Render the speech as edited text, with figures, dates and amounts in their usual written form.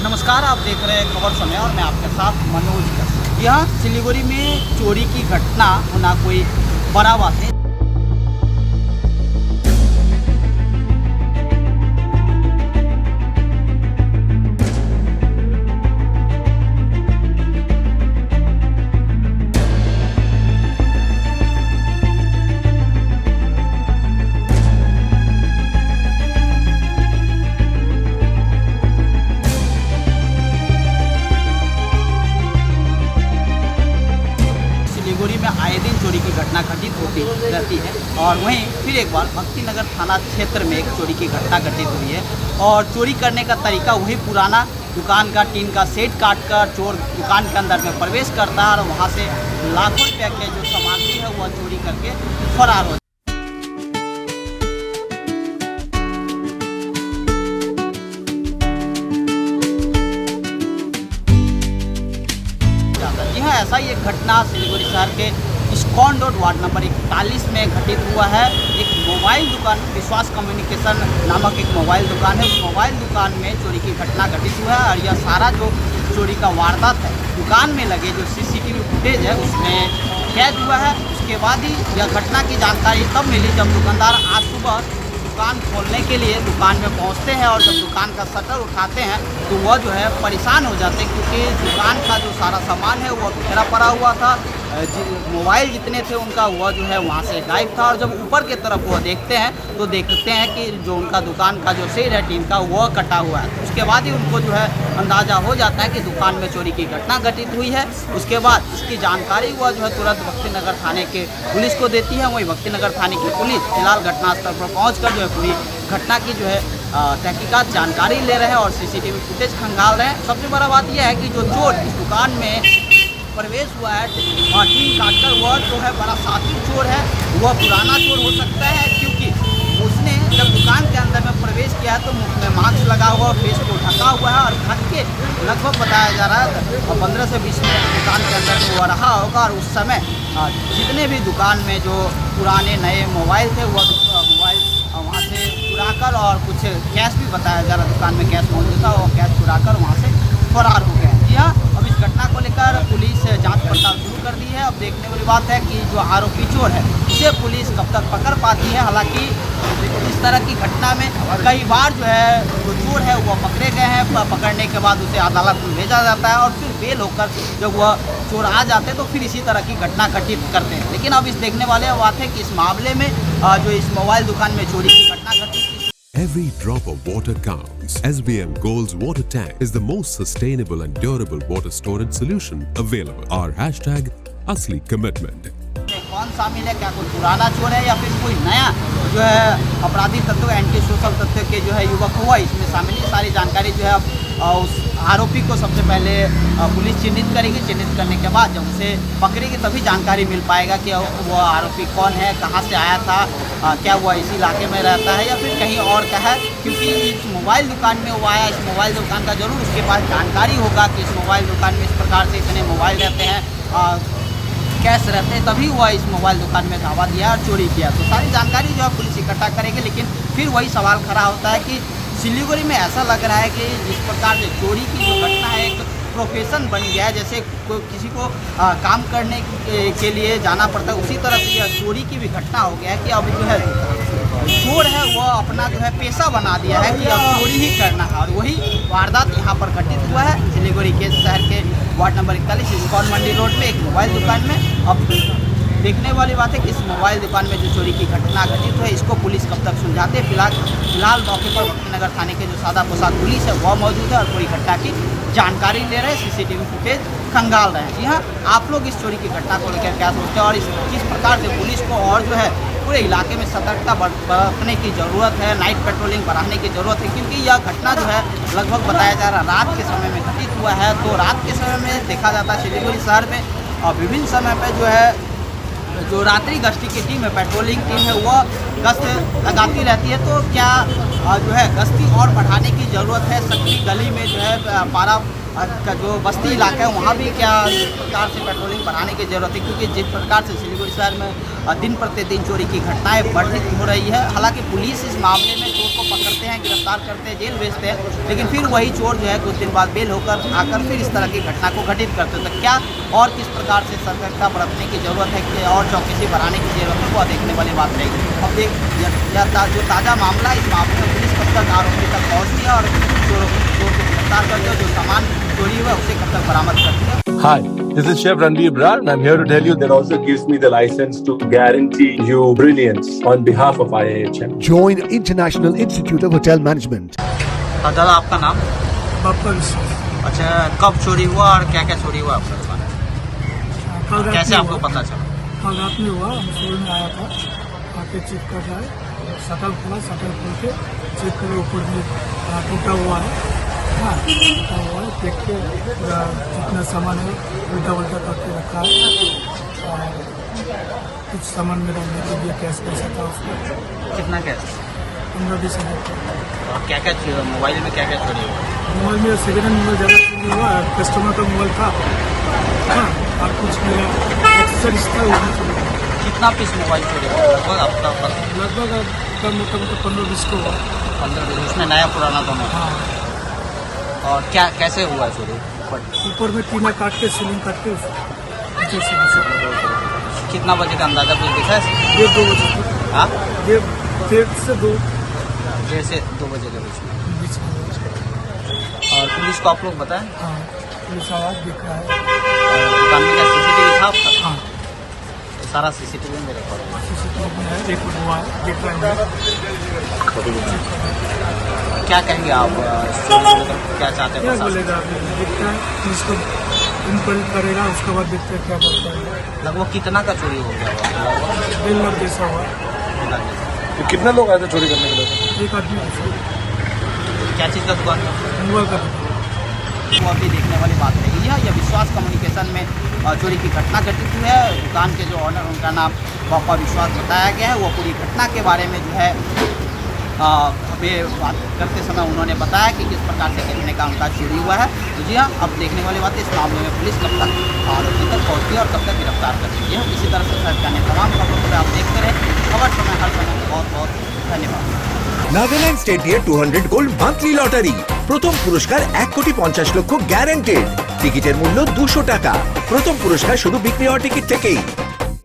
नमस्कार, आप देख रहे हैं खबर समय और मैं आपके साथ मनोज कश्यप। यहाँ सिलीगुड़ी में चोरी की घटना होना कोई बड़ा बात नहीं। सिलीगुड़ी में आए दिन चोरी की घटना घटित होती रहती है और वहीं फिर एक बार भक्ति नगर थाना क्षेत्र में एक चोरी की घटना घटित हुई है और चोरी करने का तरीका वही पुराना दुकान का टीन का सेट काट कर चोर दुकान के अंदर में प्रवेश करता है और वहां से लाखों रुपये के जो सामग्री है वह चोरी करके फरार हो जाता है। जी हाँ, ऐसा ही एक घटना सिलीगुड़ी शहर के इस्कॉन रोड वार्ड नंबर 41 में घटित हुआ है। एक मोबाइल दुकान विश्वास कम्युनिकेशन नामक एक मोबाइल दुकान है। उस मोबाइल दुकान में चोरी की घटना घटित हुआ है और यह सारा जो चोरी का वारदात है दुकान में लगे जो CCTV फुटेज है उसमें कैद हुआ है। उसके बाद ही यह घटना की जानकारी तब मिली जब दुकानदार आज सुबह दुकान खोलने के लिए दुकान में पहुंचते हैं और जब दुकान का शटर उठाते हैं तो वह जो है परेशान हो जाते हैं क्योंकि दुकान का जो सारा सामान है वह बिखरा पड़ा हुआ था। मोबाइल जितने थे उनका वह जो है वहाँ से गायब था और जब ऊपर की तरफ वह देखते हैं तो देखते हैं कि जो उनका दुकान का जो शेड है टीन का वह कटा हुआ है। उसके बाद ही उनको जो है अंदाज़ा हो जाता है कि दुकान में चोरी की घटना घटित हुई है। उसके बाद इसकी जानकारी वह जो है तुरंत भक्ति नगर थाने के पुलिस को देती है। वहीं भक्ति नगर थाने की पुलिस फिलहाल घटनास्थल पर पहुँच जो है पूरी घटना की जो है तहकीकात जानकारी ले रहे हैं और CCTV फुटेज खंगाल रहे हैं। सबसे बड़ा बात यह है कि जो चोर इस दुकान में प्रवेश हुआ है टीन काटकर वह जो है बड़ा साथी चोर है। वह पुराना चोर हो सकता है क्योंकि उसने जब दुकान के अंदर में प्रवेश किया है तो मुख में मास्क लगा हुआ फेस को ढका हुआ है और ढक के लगभग बताया जा रहा है 15 से 20 मिनट दुकान के अंदर में वो रहा होगा और उस समय जितने भी दुकान में जो पुराने नए मोबाइल थे वह मोबाइल वहाँ से चुराकर और कुछ कैश भी बताया जा रहा दुकान में कैश मौजूद था और कैश चुराकर वहाँ से फरार हो गए। जी हाँ, अब इस घटना को लेकर पुलिस जांच पड़ताल शुरू कर दी है। अब देखने वाली बात है कि जो आरोपी चोर है उसे पुलिस कब तक पकड़ पाती है। हालांकि इस तरह की घटना में कई बार जो है जो चोर है वह पकड़े गए हैं। पकड़ने के बाद उसे अदालत में भेजा जाता है और फिर बेल होकर जब वह चोर आ जाते हैं तो फिर इसी तरह की घटना घटित करते हैं। लेकिन अब इस देखने वाले बात है कि इस मामले में जो इस मोबाइल दुकान में चोरी की घटना घटी। Every drop of water counts. SBM Gold's water tank is the most sustainable and durable water storage solution available. Our hashtag Asli Commitment. कौन शामिल है, क्या कोई पुराना चोर है या फिर कोई नया जो है अपराधी तत्व एंटी सोशल तत्व के जो है युवक हुआ इसमें शामिल है। सारी जानकारी जो है उस आरोपी को सबसे पहले पुलिस चिन्हित करेगी। चिन्हित करने के बाद जब उसे पकड़ेगी तभी जानकारी मिल पाएगा कि वो आरोपी कौन है, कहाँ से आया था, क्या वो इसी इलाके में रहता है या फिर कहीं और का है। क्योंकि इस मोबाइल दुकान में वो आया, इस मोबाइल दुकान का जरूर उसके पास जानकारी होगा कि इस मोबाइल दुकान में इस प्रकार से इतने मोबाइल रहते हैं, कैश रहते हैं, तभी वह इस मोबाइल दुकान में धावा दिया और चोरी किया। तो सारी जानकारी जो है पुलिस इकट्ठा करेगी। लेकिन फिर वही सवाल खड़ा होता है कि सिलीगुड़ी में ऐसा लग रहा है कि जिस प्रकार से चोरी की जो घटना है एक प्रोफेशन बन गया है, जैसे कोई किसी को काम करने के लिए जाना पड़ता है उसी तरह से यह चोरी की भी घटना हो गया है कि अब जो है चोर है वह अपना जो है पेशा बना दिया है कि अब चोरी ही करना है। और वही वारदात यहाँ पर घटित हुआ है सिलीगुड़ी के शहर के वार्ड नंबर 41 इस्कॉन मंडी रोड में एक मोबाइल दुकान में। अब देखने वाली बात है कि इस मोबाइल दुकान में जो चोरी की घटना घटित है इसको पुलिस कब तक सुलझाते है। फिलहाल मौके पर भक्ति नगर थाने के जो सादा पोशाक पुलिस है वह मौजूद है और पूरी घटना की जानकारी ले रहे हैं, CCTV फुटेज खंगाल रहे हैं। जी हाँ, आप लोग इस चोरी की घटना को लेकर क्या सोचते हैं और किस प्रकार से पुलिस को और जो है पूरे इलाके में सतर्कता बरतने की ज़रूरत है, नाइट पेट्रोलिंग बढ़ाने की ज़रूरत है। क्योंकि यह घटना जो है लगभग बताया जा रहा है रात के समय में घटित हुआ है। तो रात के समय में देखा जाता है सिलीगुड़ी शहर में और विभिन्न समय पर जो है जो रात्रि गश्ती की टीम है, पेट्रोलिंग टीम है, वह गश्त लगाती रहती है। तो क्या जो है गश्ती और बढ़ाने की ज़रूरत है। सकरी गली में जो है पारा का जो बस्ती इलाका है वहाँ भी क्या इस प्रकार से पेट्रोलिंग बढ़ाने की ज़रूरत है, क्योंकि जिस प्रकार से सिलीगुड़ी शहर में दिन प्रतिदिन चोरी की घटनाएं बढ़ती हो रही है। हालांकि पुलिस इस मामले में चोर को पकड़ते हैं, गिरफ्तार करते हैं, जेल भेजते हैं, लेकिन फिर वही चोर जो है कुछ दिन बाद बेल होकर आकर फिर इस तरह की घटना को घटित करते हैं। तो क्या और किस प्रकार से सतर्कता बरतने की ज़रूरत है कि और चौकसी बढ़ाने की ज़रूरत है, वो देखने वाली बात रहेगी। अब जो ताज़ा मामला है, इस मामले में पुलिस कब तक आरोपी तक पहुँचती है और चोर को गिरफ्तार करते हैं, जो सामान चोरी हुआ उसे कब तक बरामद करती है। Hi, this is Chef Ranveer Brar and I'm here to tell you that also gives me the license to guarantee you brilliance on behalf of IIHM. Join International Institute of Hotel Management. दादा आपका नाम? बापा विश्वास। अच्छा, कब चोरी हुआ और क्या क्या चोरी हुआ आपका दुकान? कल रात कैसे में आपको हुआ। पता चला? कल रात में हुआ, हम शोरूम में आया था, आके चेक कर रहा है, शटर खुला, शटर खोल के चेक करे, ऊपर में टूटा हुआ है, हाँ टूटा हुआ है, देख के पूरा जितना सामान है उल्टा उल्टा करके रखा है, और कुछ सामान मेरा लेके दिया, कैश पैसा था उसका कितना कैश? 15-20 हज़ार। और क्या क्या मोबाइल में क्या क्या चोरी हुआ? मोबाइल में सेकेंड हैंड मोबाइल ज़्यादा चोरी हुआ, कस्टमर का मोबाइल था, हाँ, और कुछ मेरा एक्सेसरीज था वो भी चोरी हुआ। कितना पीस मोबाइल चोरी हुआ लगभग आपका पता? लगभग मोटा 15-20 को हुआ। 15 उसमें नया पुराना दोनों। हाँ, और क्या कैसे हुआ चोरी? ऊपर में टीना काट के सीलिंग काट के नीचे से घुसे। कितना बजे का अंदाजा कुछ दिखा है? 1-2 बजे तक। हाँ, 1:30 से 2 जैसे 2 बजे के बीच में। बीच में। और पुलिस को आप लोग बताएं? हाँ, पुलिस आवाज़ दिख रहा है। और दुकान में क्या सीसीटीवी था आपका? हाँ, तो सारा सीसीटीवी में रिकॉर्ड है। सीसीटीवी में है, रिकॉर्ड हुआ है, देख रहे हैं। क्या कहेंगे आप इस चोरी को लेकर? क्या चाहते हैं क्या प्रशासन? बोलेगा अभी, देखते हैं पुलिस को इंक्वायरी करेगा, उसके बाद देखते हैं क्या करता है। लगभग कितना का चोरी हो गया होगा? लगभग 1.5 लाख जैसा हुआ। तो कितने लोग आए थे चोरी करने के लिए? एक आदमी क्या चीज़ का दुकान था? मोबाइल का वो अभी देखने वाली बात रही है। यह विश्वास कम्युनिकेशन में चोरी की घटना घटित हुई है। दुकान के जो ऑनर, उनका नाम बापा विश्वास बताया गया है। वो पूरी घटना के बारे में जो है बात करते समय उन्होंने बताया कि किस प्रकार से कितने का उनका चोरी हुआ है। तो जी हाँ, अब देखने वाली बात है इस मामले में पुलिस कब तक आरोपी तक पहुँचती है और कब तक गिरफ्तार करती है। इसी तरह से सरकार ने तमाम खबरों को आप देखते रहे। खबर समय हर समय बहुत बहुत धन्यवाद। নাগাল্যান্ড স্টেট দিয়ে 200 গোল্ড মান্থলি লটারি, প্রথম পুরস্কার 1,50,00,000 গ্যারান্টেড। টিকিটের মূল্য 200 টাকা। প্রথম পুরস্কার শুধু বিক্রি হওয়া টিকিট থেকেই।